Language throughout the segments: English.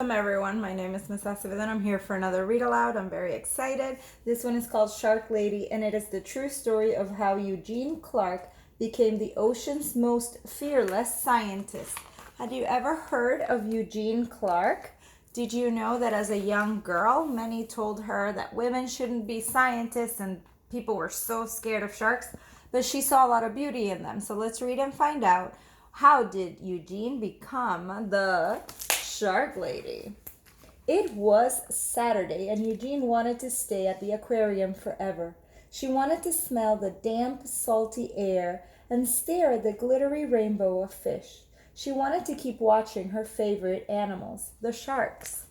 Welcome everyone, my name is Miss Acevedo and I'm here for another read aloud. I'm very excited. This one is called Shark Lady and it is the true story of how Eugene Clark became the ocean's most fearless scientist. Had you ever heard of Eugene Clark? Did you know that as a young girl, many told her that women shouldn't be scientists and people were so scared of sharks? But she saw a lot of beauty in them. So let's read and find out, how did Eugene become the Shark Lady? It was Saturday and Eugene wanted to stay at the aquarium forever. She wanted to smell the damp, salty air and stare at the glittery rainbow of fish. She wanted to keep watching her favorite animals, the sharks.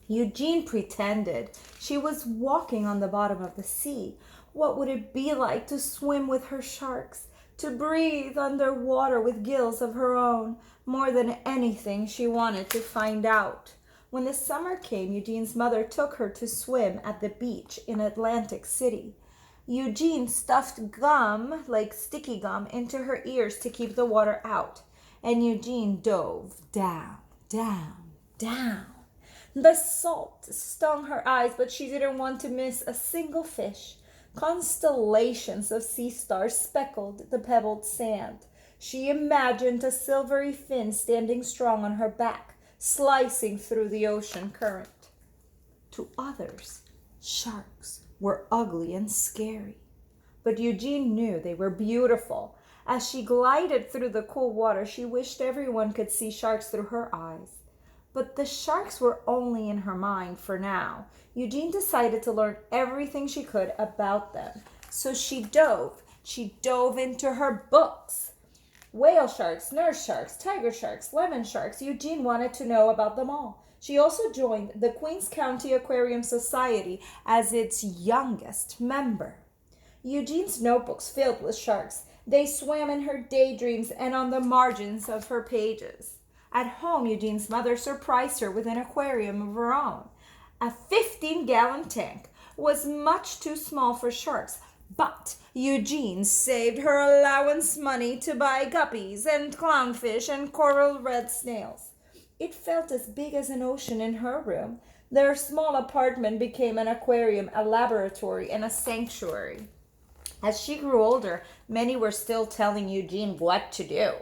Eugene pretended she was walking on the bottom of the sea. What would it be like to swim with her sharks? To breathe underwater with gills of her own? More than anything, she wanted to find out. When the summer came, Eugene's mother took her to swim at the beach in Atlantic City. Eugene stuffed gum, like sticky gum, into her ears to keep the water out. And Eugene dove down, down, down. The salt stung her eyes, but she didn't want to miss a single fish. Constellations of sea stars speckled the pebbled sand. She imagined a silvery fin standing strong on her back, slicing through the ocean current. To others, sharks were ugly and scary. But Eugene knew they were beautiful. As she glided through the cool water, she wished everyone could see sharks through her eyes. But the sharks were only in her mind for now. Eugene decided to learn everything she could about them. So she dove. She dove into her books. Whale sharks, nurse sharks, tiger sharks, lemon sharks. Eugene wanted to know about them all. She also joined the Queens County Aquarium Society as its youngest member. Eugene's notebooks filled with sharks. They swam in her daydreams and on the margins of her pages. At home, Eugene's mother surprised her with an aquarium of her own. A 15-gallon tank was much too small for sharks, but Eugene saved her allowance money to buy guppies and clownfish and coral red snails. It felt as big as an ocean in her room. Their small apartment became an aquarium, a laboratory, and a sanctuary. As she grew older, many were still telling Eugene what to do.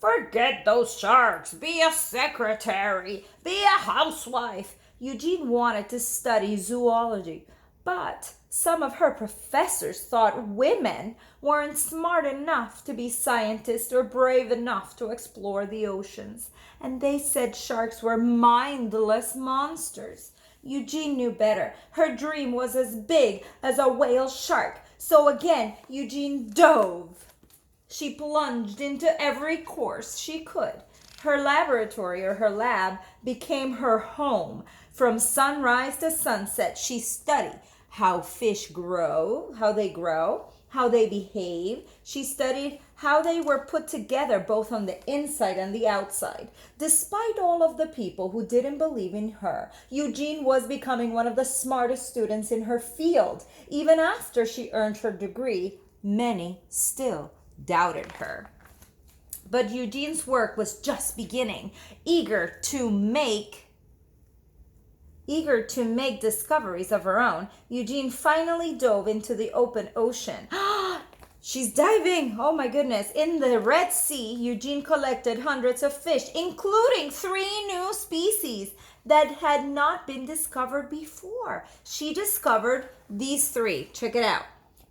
Forget those sharks. Be a secretary. Be a housewife. Eugene wanted to study zoology, but some of her professors thought women weren't smart enough to be scientists or brave enough to explore the oceans, and they said sharks were mindless monsters. Eugene knew better. Her dream was as big as a whale shark. So again, Eugene dove. She plunged into every course she could. Her laboratory, or her lab, became her home. From sunrise to sunset, she studied how fish grow, how they behave. She studied how they were put together both on the inside and the outside. Despite all of the people who didn't believe in her, Eugene was becoming one of the smartest students in her field. Even after she earned her degree, many still doubted her. But Eugene's work was just beginning. Eager to make discoveries of her own, Eugene finally dove into the open ocean. She's diving! Oh my goodness. In the Red Sea, Eugene collected hundreds of fish, including 3 new species that had not been discovered before. She discovered these 3. Check it out.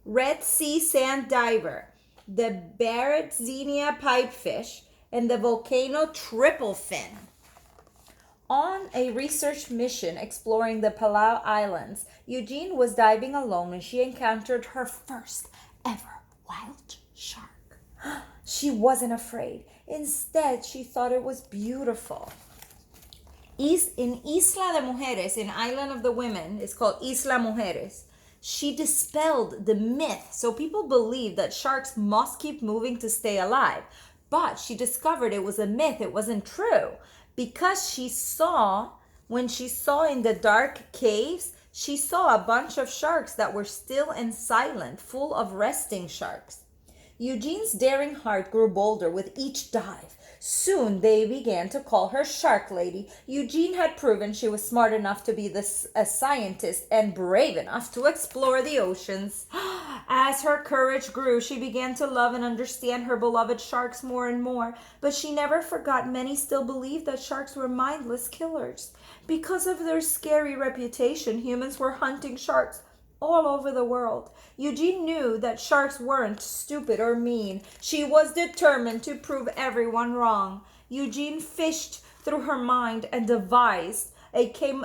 Red Sea sand diver, the Barrettsia pipefish, and the volcano triple fin. On a research mission exploring the Palau Islands, Eugene was diving alone when she encountered her first ever wild shark. She wasn't afraid. Instead, she thought it was beautiful. In Isla de Mujeres, in Island of the Women, it's called Isla Mujeres, she dispelled the myth. So people believe that sharks must keep moving to stay alive. But she discovered it was a myth. It wasn't true. Because when she saw in the dark caves, she saw a bunch of sharks that were still and silent, full of resting sharks. Eugene's daring heart grew bolder with each dive. Soon they began to call her Shark Lady. Eugene had proven she was smart enough to be a scientist and brave enough to explore the oceans. As her courage grew, she began to love and understand her beloved sharks more and more, but she never forgot many still believed that sharks were mindless killers. Because of their scary reputation, humans were hunting sharks all over the world. Eugene knew that sharks weren't stupid or mean. She was determined to prove everyone wrong. Eugene fished through her mind and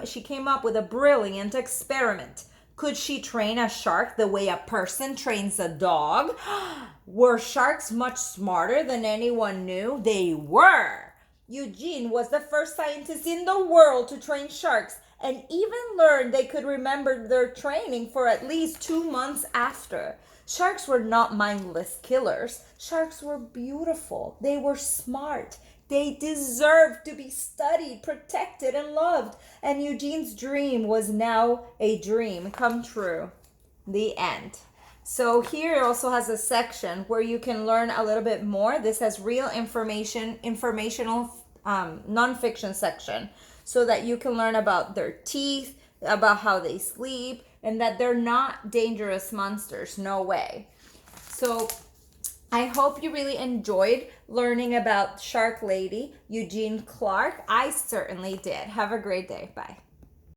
she came up with a brilliant experiment. Could she train a shark the way a person trains a dog? Were sharks much smarter than anyone knew? They were. Eugene was the first scientist in the world to train sharks, and even learned they could remember their training for at least 2 months after. Sharks were not mindless killers. Sharks were beautiful. They were smart. They deserved to be studied, protected, and loved. And Eugene's dream was now a dream come true. The end. So here it also has a section where you can learn a little bit more. This has real informational nonfiction section, so that you can learn about their teeth, about how they sleep, and that they're not dangerous monsters. No way. So I hope you really enjoyed learning about Shark Lady, Eugene Clark. I certainly did. Have a great day. Bye.